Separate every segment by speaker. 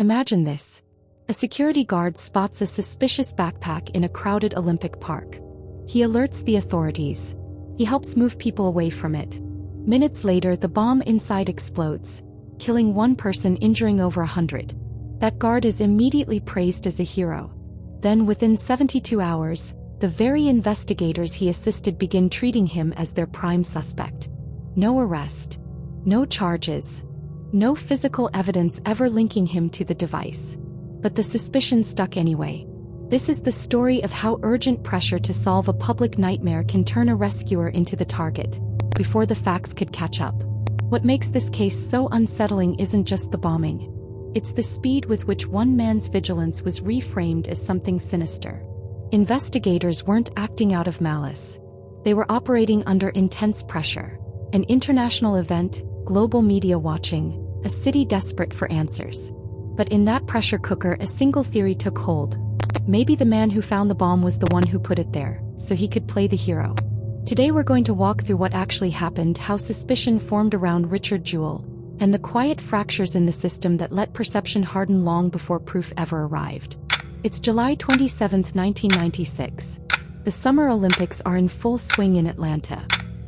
Speaker 1: Imagine this. A security guard spots a suspicious backpack in a crowded Olympic park. He alerts the authorities. He helps move people away from it. Minutes later, the bomb inside explodes, killing one person, injuring over 100. That guard is immediately praised as a hero. Then, within 72 hours, the very investigators he assisted begin treating him as their prime suspect. No arrest. No charges. No physical evidence ever linking him to the device. But the suspicion stuck anyway. This is the story of how urgent pressure to solve a public nightmare can turn a rescuer into the target, before the facts could catch up. What makes this case so unsettling isn't just the bombing. It's the speed with which one man's vigilance was reframed as something sinister. Investigators weren't acting out of malice. They were operating under intense pressure. An international event, global media watching, a city desperate for answers. But in that pressure cooker, a single theory took hold. Maybe the man who found the bomb was the one who put it there, so he could play the hero. Today we're going to walk through what actually happened, how suspicion formed around Richard Jewell, and the quiet fractures in the system that let perception harden long before proof ever arrived. It's July 27, 1996. The Summer Olympics are in full swing in Atlanta.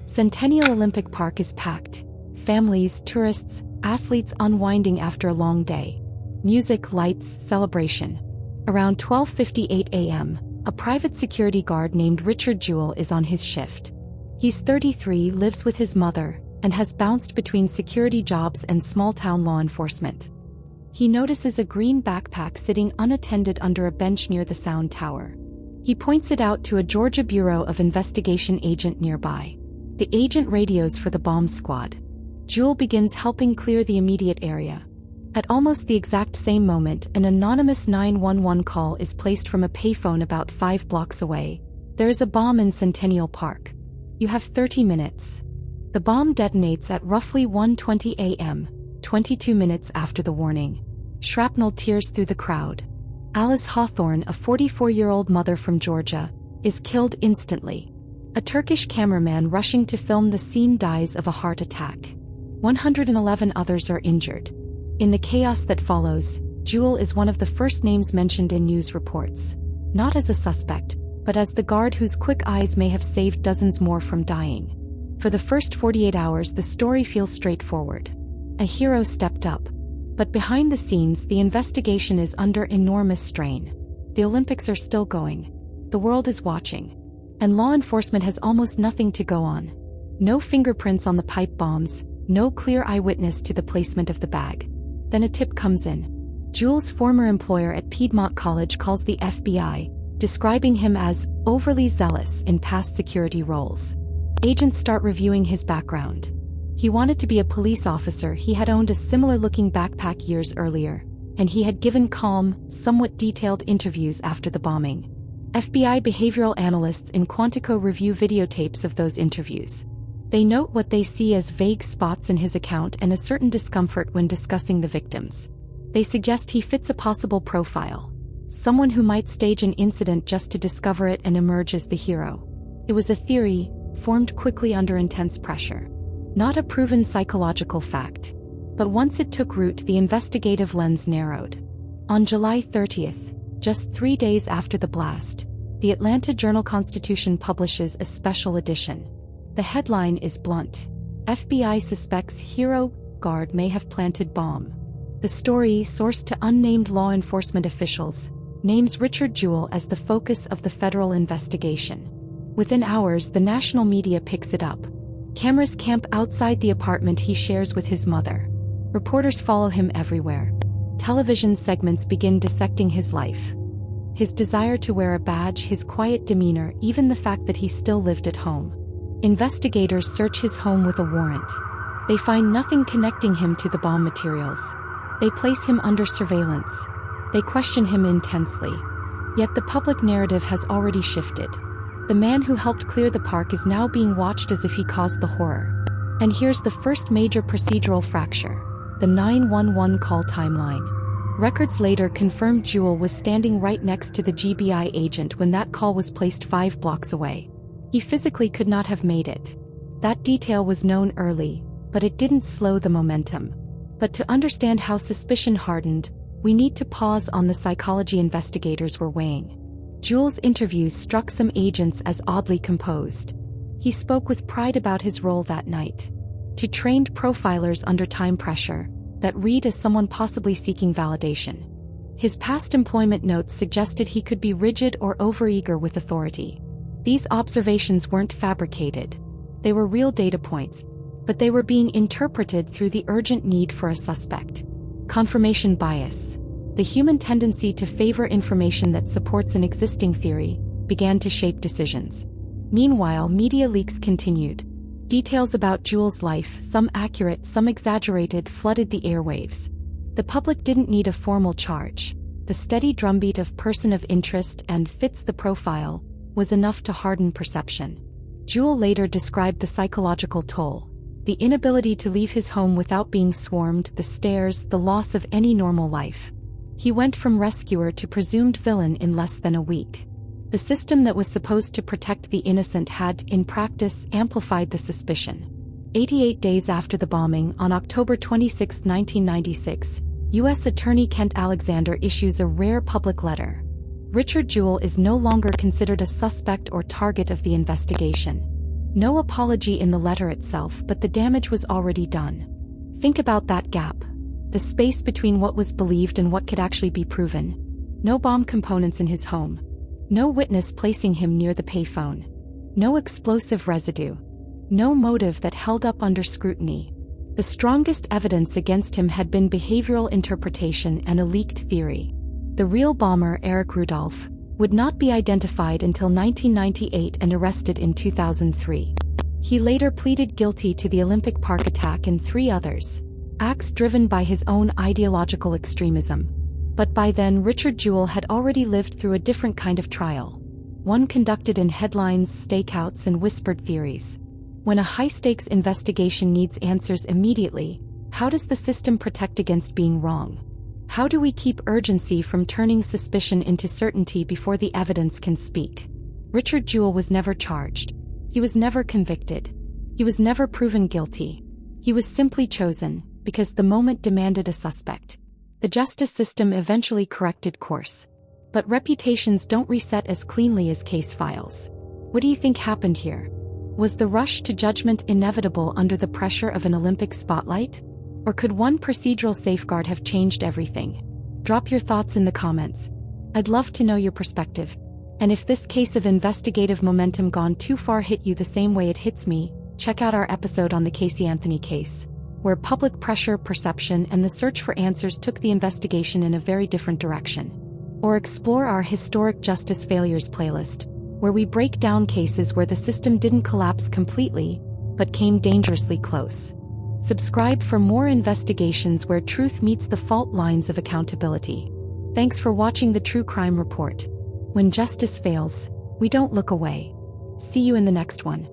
Speaker 1: Centennial Olympic Park is packed. Families, tourists, athletes unwinding after a long day. Music, lights, celebration. Around 12:58 a.m., a private security guard named Richard Jewell is on his shift. He's 33, lives with his mother, and has bounced between security jobs and small-town law enforcement. He notices a green backpack sitting unattended under a bench near the sound tower. He points it out to a Georgia Bureau of Investigation agent nearby. The agent radios for the bomb squad. Jewell begins helping clear the immediate area. At almost the exact same moment, an anonymous 911 call is placed from a payphone about 5 blocks away. There is a bomb in Centennial Park. You have 30 minutes. The bomb detonates at roughly 1:20 a.m., 22 minutes after the warning. Shrapnel tears through the crowd. Alice Hawthorne, a 44-year-old mother from Georgia, is killed instantly. A Turkish cameraman rushing to film the scene dies of a heart attack. 111 others are injured. In the chaos that follows, Jewell is one of the first names mentioned in news reports. Not as a suspect, but as the guard whose quick eyes may have saved dozens more from dying. For the first 48 hours, the story feels straightforward. A hero stepped up. But behind the scenes, the investigation is under enormous strain. The Olympics are still going. The world is watching. And law enforcement has almost nothing to go on. No fingerprints on the pipe bombs, no clear eyewitness to the placement of the bag. Then a tip comes in. Jewell's former employer at Piedmont College calls the FBI, describing him as overly zealous in past security roles. Agents start reviewing his background. He wanted to be a police officer. He had owned a similar-looking backpack years earlier, and he had given calm, somewhat detailed interviews after the bombing. FBI behavioral analysts in Quantico review videotapes of those interviews. They note what they see as vague spots in his account and a certain discomfort when discussing the victims. They suggest he fits a possible profile. Someone who might stage an incident just to discover it and emerge as the hero. It was a theory, formed quickly under intense pressure. Not a proven psychological fact. But once it took root, the investigative lens narrowed. On July 30th, just 3 days after the blast, the Atlanta Journal-Constitution publishes a special edition. The headline is blunt. FBI suspects hero guard may have planted bomb. The story, sourced to unnamed law enforcement officials, names Richard Jewell as the focus of the federal investigation. Within hours, the national media picks it up. Cameras camp outside the apartment he shares with his mother. Reporters follow him everywhere. Television segments begin dissecting his life. His desire to wear a badge, his quiet demeanor, even the fact that he still lived at home. Investigators search his home with a warrant. They find nothing connecting him to the bomb materials. They place him under surveillance. They question him intensely. Yet the public narrative has already shifted. The man who helped clear the park is now being watched as if he caused the horror. And here's the first major procedural fracture: the 911 call timeline. Records later confirmed Jewell was standing right next to the GBI agent when that call was placed 5 blocks away. He physically could not have made it. That detail was known early, but it didn't slow the momentum. But to understand how suspicion hardened, We need to pause on the psychology investigators were weighing. Jewell's interviews struck some agents as oddly composed. He spoke with pride about his role that night. To trained profilers under time pressure, that read as someone possibly seeking validation. His past employment notes suggested he could be rigid or overeager with authority. These observations weren't fabricated. They were real data points, but they were being interpreted through the urgent need for a suspect. Confirmation bias. The human tendency to favor information that supports an existing theory began to shape decisions. Meanwhile, media leaks continued. Details about Jewell's life, some accurate, some exaggerated, flooded the airwaves. The public didn't need a formal charge. The steady drumbeat of person of interest and fits the profile was enough to harden perception. Jewell later described the psychological toll. The inability to leave his home without being swarmed, the stares, the loss of any normal life. He went from rescuer to presumed villain in less than a week. The system that was supposed to protect the innocent had, in practice, amplified the suspicion. 88 days after the bombing, on October 26, 1996, U.S. Attorney Kent Alexander issues a rare public letter. Richard Jewell is no longer considered a suspect or target of the investigation. No apology in the letter itself, but the damage was already done. Think about that gap. The space between what was believed and what could actually be proven. No bomb components in his home. No witness placing him near the payphone. No explosive residue. No motive that held up under scrutiny. The strongest evidence against him had been behavioral interpretation and a leaked theory. The real bomber, Eric Rudolph, would not be identified until 1998 and arrested in 2003. He later pleaded guilty to the Olympic Park attack and 3 others, acts driven by his own ideological extremism. But by then Richard Jewell had already lived through a different kind of trial. One conducted in headlines, stakeouts, and whispered theories. When a high-stakes investigation needs answers immediately, how does the system protect against being wrong? How do we keep urgency from turning suspicion into certainty before the evidence can speak? Richard Jewell was never charged. He was never convicted. He was never proven guilty. He was simply chosen, because the moment demanded a suspect. The justice system eventually corrected course. But reputations don't reset as cleanly as case files. What do you think happened here? Was the rush to judgment inevitable under the pressure of an Olympic spotlight? Or could one procedural safeguard have changed everything? Drop your thoughts in the comments. I'd love to know your perspective. And if this case of investigative momentum gone too far hit you the same way it hits me, check out our episode on the Casey Anthony case, where public pressure, perception, and the search for answers took the investigation in a very different direction. Or explore our Historic Justice Failures playlist, where we break down cases where the system didn't collapse completely, but came dangerously close. Subscribe for more investigations where truth meets the fault lines of accountability. Thanks for watching the True Crime Report. When justice fails, we don't look away. See you in the next one.